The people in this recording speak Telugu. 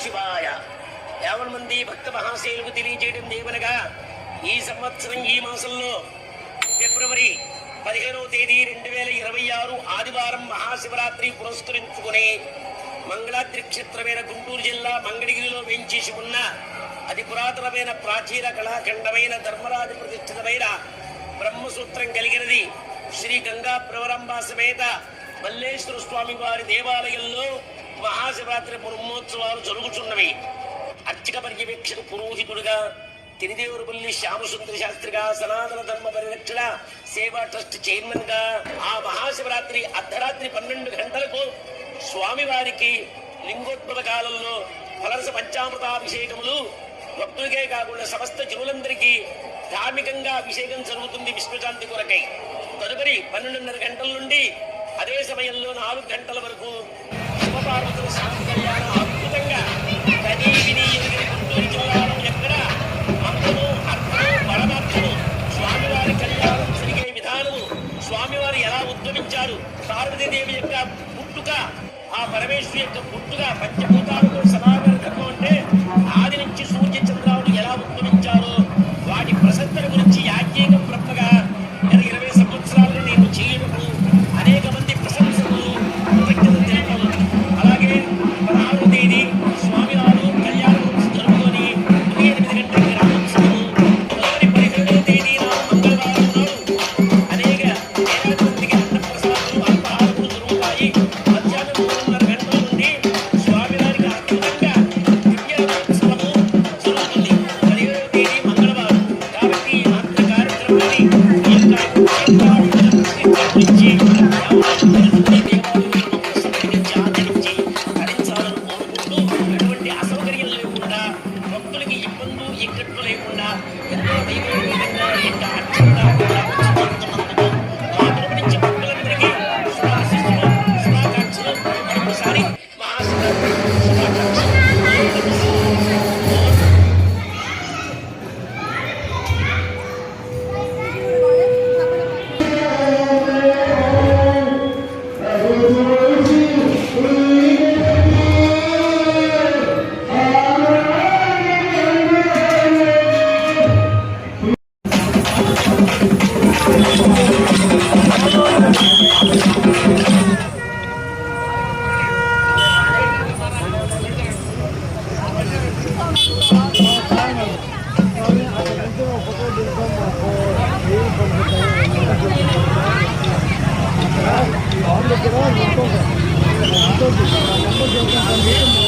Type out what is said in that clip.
శివాయ. 50 మంది భక్త మహాశైలకు తెలియజేయడం దేవనగా ఈ సంవత్సరం ఈ మాసంలో ఫిబ్రవరి 15వ తేదీ 2026 ఆదివారం మహాశివరాత్రి పురస్కరించుకుని మంగళాద్రి క్షేత్రమైన గుంటూరు జిల్లా మంగళగిరిలో వెంచేసి ఉన్న అతి పురాతనమైన ప్రాచీన కళాఖండమైన ధర్మరాజు ప్రతిష్ఠితమైన బ్రహ్మసూత్రం కలిగినది శ్రీ గంగా ప్రవరంబ సమేత మల్లేశ్వర స్వామి వారి దేవాలయంలో మహాశివరాత్రి బ్రహ్మోత్సవాలు జరుగుతున్నవి. అర్చక పర్యవేక్షక పురోహితుడుగా తిరుదేవరపల్లి శ్యామసుందర శాస్త్రిగా సనాతన ధర్మ పరిరక్షణ సేవా ట్రస్ట్ చైర్మన్ గా ఆ మహాశివరాత్రి అర్ధరాత్రి 12 గంటలకు స్వామివారికి లింగోద్భవ కాలంలో ఫలరస పంచామృతాభిషేకములు భక్తులకే కాకుండా సమస్త జనులందరికీ ధార్మికంగా అభిషేకం జరుగుతుంది విష్ణుశాంతి కొరకై. తదుపరి 12:30 గంటల నుండి అదే సమయంలో 4 గంటల వరకు శివపార్వతుల శాంతి కళ్యాణం అద్భుతంగా కనీ విని గుంటూరు జిల్లాలో ఎక్కడ మంత్రము అర్థము పరమార్థము స్వామివారి కళ్యాణం జరిగే విధానము స్వామివారు ఎలా ఉద్భవించారు, పార్వతీదేవి యొక్క పుట్టుక, ఆ పరమేశ్వరి యొక్క పుట్టుక, పంచభూతాలతో సమాగమ ధర్మం అంటే ఆది నుంచి సూర్య చంద్రాలు ఎలా ఉద్భవించారో వాటి ప్రసక్తుల గురించి యాజ్ఞిక బ్రహ్మగా 20 సంవత్సరాలు నేను చేయడము అనేక మంది ప్రశంసలు కృతజ్ఞతలు తెలిపాము. అలాగే 16వ తేదీ స్వామివారు కళ్యాణం జరుపుకొని 8 గంటల గ్రామోత్సవం, 17వ తేదీ మంగళవారం నాడు అనేక వేలాది మందికి అన్నప్రసాదాలు అల్పాహారములు జరుగుతాయి. మధ్యాహ్నం 3:30 గంటల నుండి స్వామివారికి అద్భుతంగా దివ్యోత్సవము జరుగుతుంది. 17వ తేదీ మంగళవారం. కాబట్టి ఈ మాత్ర కార్యక్రమాన్ని ఎటువంటి అసౌకర్యం లేకుండా భక్తులకి ఇబ్బందులు ఇక్కట్లు లేకుండా ఎంతో దైవీయంగా ఎంతో అర్చనగా మా తరపు నుంచి భక్తులందరికీ శుభాశిస్సులు శుభాకాంక్షలు. మరొకసారి మహాశివరాత్రి శుభాకాంక్షలు. Vamos a